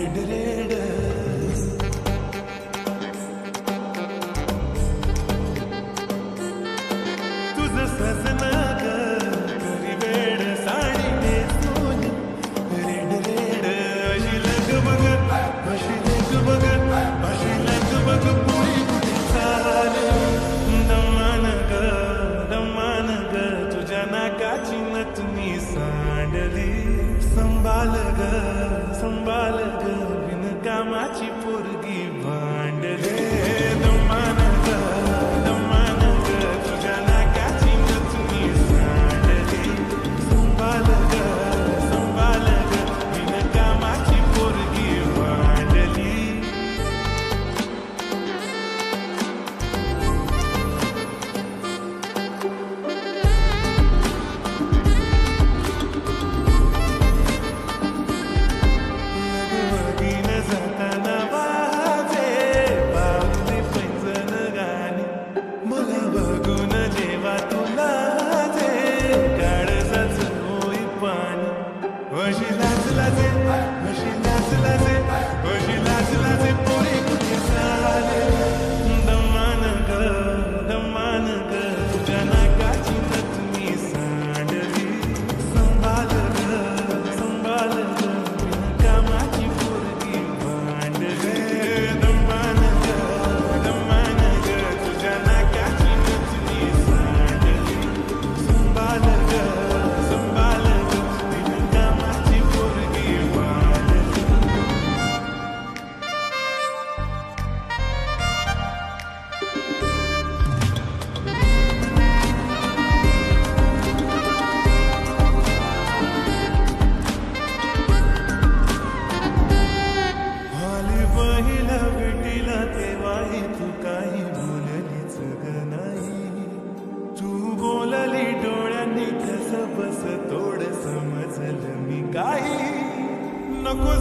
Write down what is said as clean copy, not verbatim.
red red तुझं सजना ग करी वेड साडी नेसून रेड रेड अशी लग बघ अशी लेक बघ अशी लग बघ पुरी पुरी चाल दमान ग तुझ्या नाकाची नथनी सांडली संभाल ग बिनकामाची पोरगी भांडले दमान ग तुझ्या नाकाची नथनी सांडली संभाल ग बिनकामाची पोरगी भांडली लगीन जाताना वाजे बाहुली पैंजण गाणी मला बघून जेव्हा तुला जे काळजाच होई पाणी अशी लाज लाजे पोरी कुठे चाले दमान ग तुझ्या नाकाची नथनी सांडली संभाल ग बिनकामाची पोरगी भांडले दमान ग तुझ्या नाकाची नथनी सांडली संभाल ग बिनकामाची पोरगी भांडली आली पहिला भेटीला तेव्हाही तू काही बोललीच ग नाही तू बोलली डोळ्यांनी कसं बस तोड समजलं मी काही नको